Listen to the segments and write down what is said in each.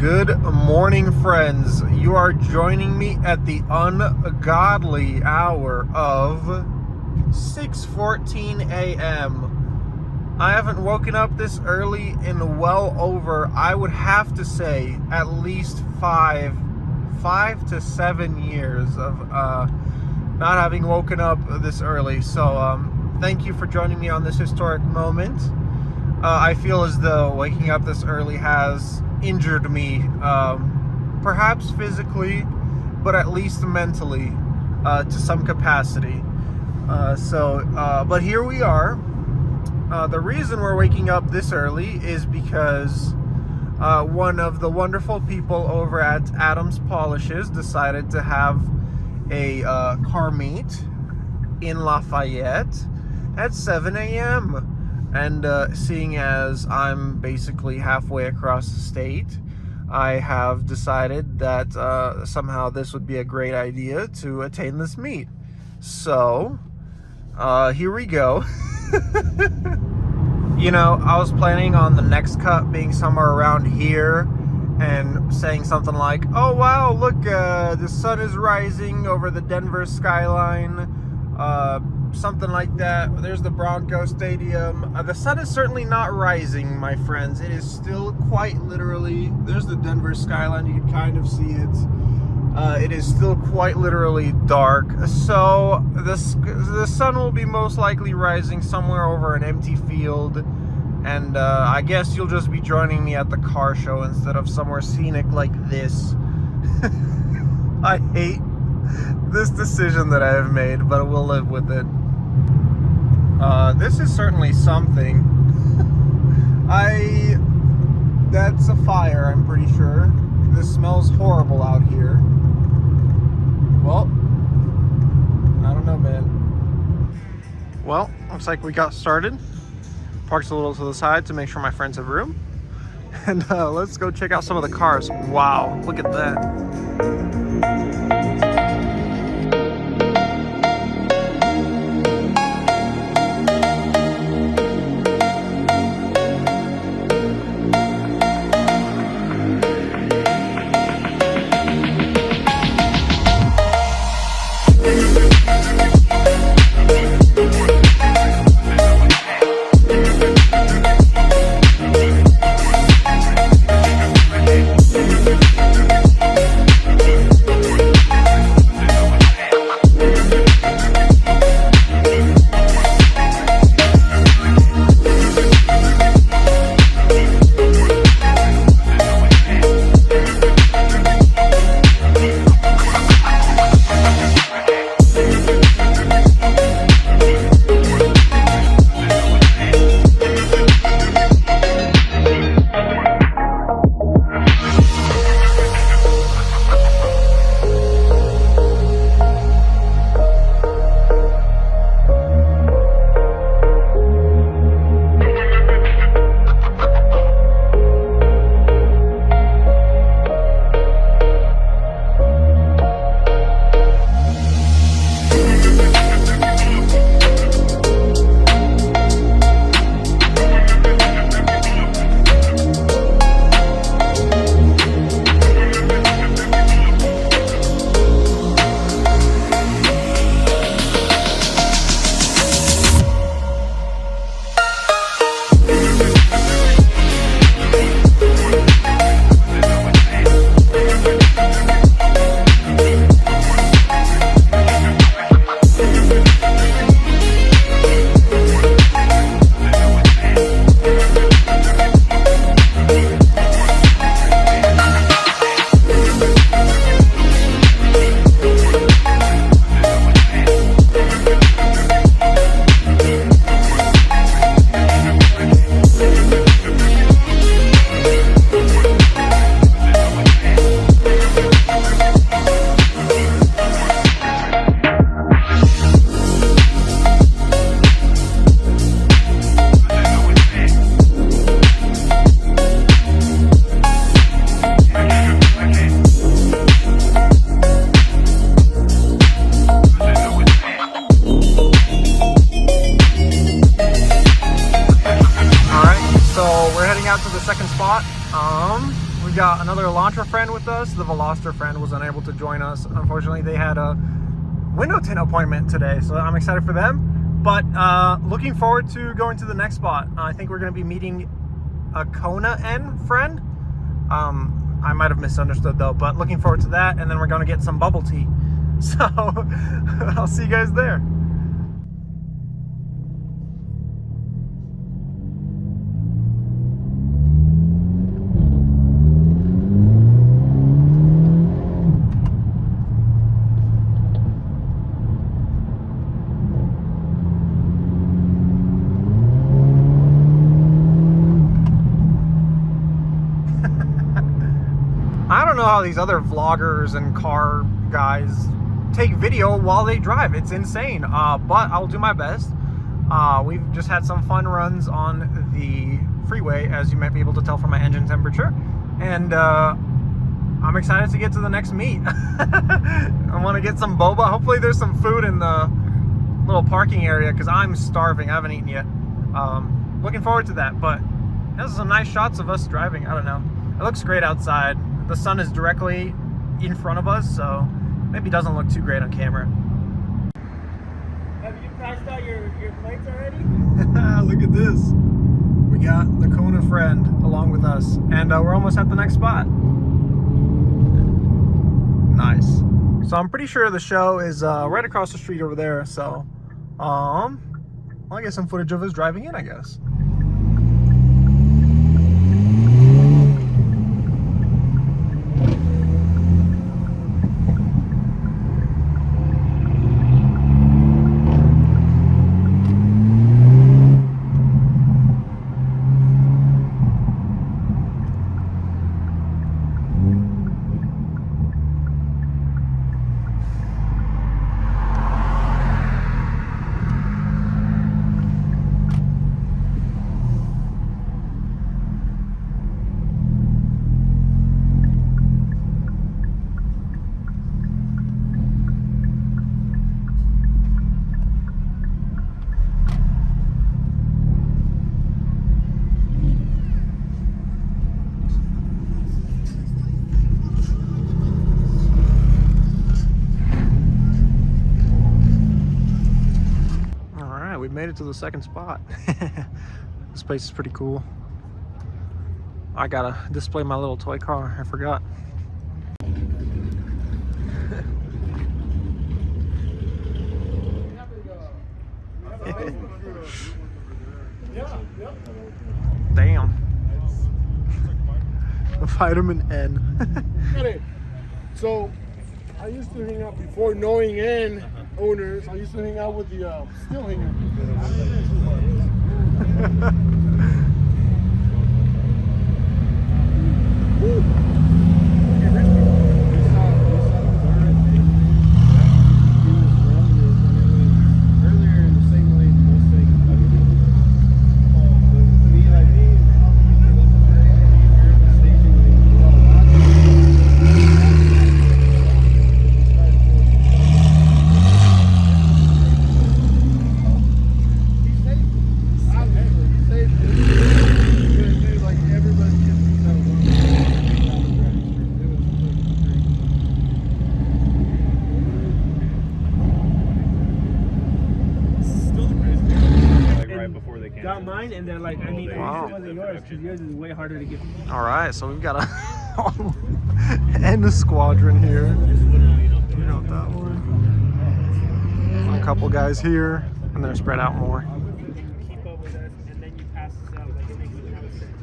Good morning, friends. You are joining me at the ungodly hour of 6:14 a.m. I haven't woken up this early in well over, I would have to say, at least five to 7 years of not having woken up this early. So thank you for joining me on this historic moment. I feel as though waking up this early has injured me, perhaps physically, but at least mentally, to some capacity. But here we are. The reason we're waking up this early is because one of the wonderful people over at Adams Polishes decided to have a car meet in Lafayette at 7 a.m. And seeing as I'm basically halfway across the state, I have decided that somehow this would be a great idea to attain this meet. So, here we go. You know, I was planning on the next cut being somewhere around here and saying something like, oh wow, look, the sun is rising over the Denver skyline. Something like that. There's the Bronco Stadium. The sun is certainly not rising, my friends. It is still quite literally, there's the Denver skyline, you can kind of see it. It is still quite literally dark. So the sun will be most likely rising somewhere over an empty field. And I guess you'll just be joining me at the car show instead of somewhere scenic like this. I hate this decision that I have made, but we'll live with it. This is certainly something. That's a fire, I'm pretty sure. This smells horrible out here. Well, I don't know, man. Well, looks like we got started. Parked a little to the side to make sure my friends have room. And let's go check out some of the cars. Wow, look at that. got another Elantra friend with us. The Veloster friend was unable to join us. Unfortunately, they had a window tint appointment today, so I'm excited for them. But looking forward to going to the next spot. I think we're going to be meeting a Kona N friend. I might have misunderstood though, but looking forward to that. And then we're going to get some bubble tea. So I'll see you guys there. I don't know how these other vloggers and car guys take video while they drive. It's insane, but I'll do my best. We've just had some fun runs on the freeway, as you might be able to tell from my engine temperature, and I'm excited to get to the next meet. I want to get some boba. Hopefully there's some food in the little parking area, because I'm starving. I haven't eaten yet. Looking forward to that. But there's some nice shots of us driving. I don't know, it looks great outside. The sun is directly in front of us, so maybe it doesn't look too great on camera. Have you priced out your plates already? Look at this. We got the Kona friend along with us, and we're almost at the next spot. Nice. So I'm pretty sure the show is right across the street over there, so I'll get some footage of us driving in, I guess. We made it to the second spot. This place is pretty cool. I gotta display my little toy car. I forgot. Damn. Vitamin N. So I used to hang out before knowing N owners. I used to hang out with the still hanger. Got mine, and they're like, I need wow. wasn't yours, because yours is way harder to get. All right, so we've got a N squadron here. We got that one. A couple guys here, and they're spread out more. Keep up with us, and then you pass us out. Like, it makes it kind of sense.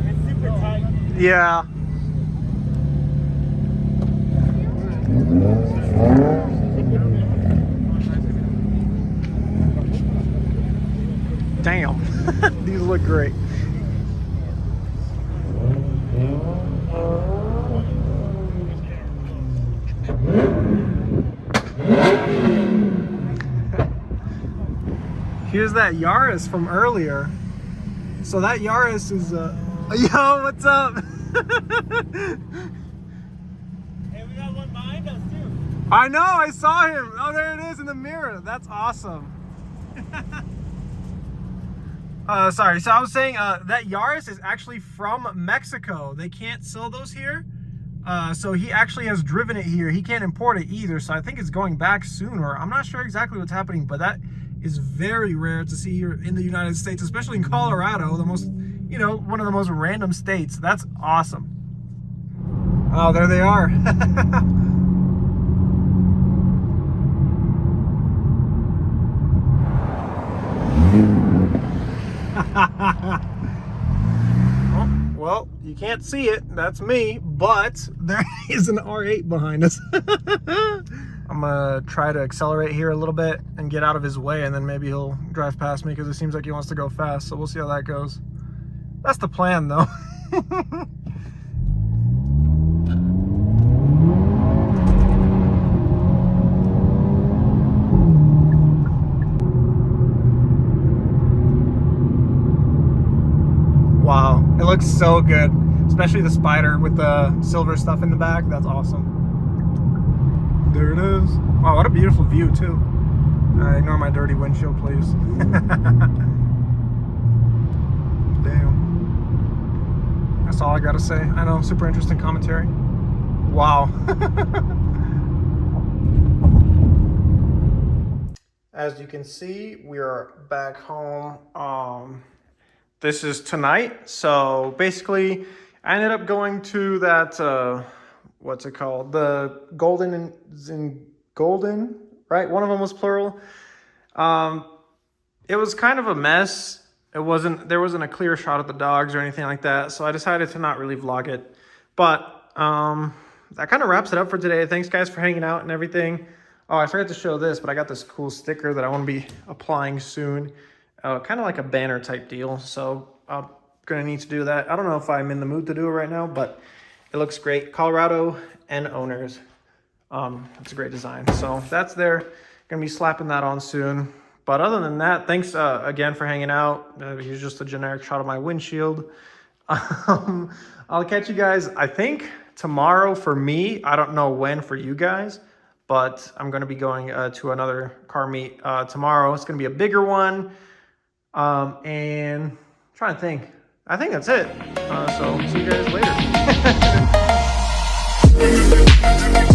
It's super tight. Yeah. Damn, these look great. Here's that Yaris from earlier. So that Yaris is yo, what's up? Hey, we got one behind us too. I know, I saw him. Oh, there it is in the mirror. That's awesome. Sorry. So I was saying that Yaris is actually from Mexico. They can't sell those here. So he actually has driven it here. He can't import it either. So I think it's going back soon, or I'm not sure exactly what's happening, but that is very rare to see here in the United States, especially in Colorado, the most, you know, one of the most random states. That's awesome. Oh, there they are. Oh, well, you can't see it. That's me, but there is an R8 behind us. I'm gonna try to accelerate here a little bit and get out of his way, and then maybe he'll drive past me because it seems like he wants to go fast. So we'll see how that goes. That's the plan, though. Wow, it looks so good, especially the Spider with the silver stuff in the back. That's awesome. There it is. Wow, what a beautiful view too. Ignore my dirty windshield, please. Damn. That's all I gotta say. I know, super interesting commentary. Wow. As you can see, we are back home. This is tonight. So basically, I ended up going to that, what's it called? The Golden, right? One of them was plural. It was kind of a mess. There wasn't a clear shot of the dogs or anything like that. So I decided to not really vlog it. But that kind of wraps it up for today. Thanks guys for hanging out and everything. Oh, I forgot to show this, but I got this cool sticker that I want to be applying soon. Kind of like a banner type deal. So I'm gonna need to do that. I don't know if I'm in the mood to do it right now, but it looks great. Colorado and owners. It's a great design. So that's there. Gonna be slapping that on soon. But other than that, thanks again for hanging out. Here's just a generic shot of my windshield. I'll catch you guys, I think, tomorrow for me. I don't know when for you guys, but I'm going to be going to another car meet tomorrow. It's going to be a bigger one. And I'm trying to think. I think that's it. So see you guys later.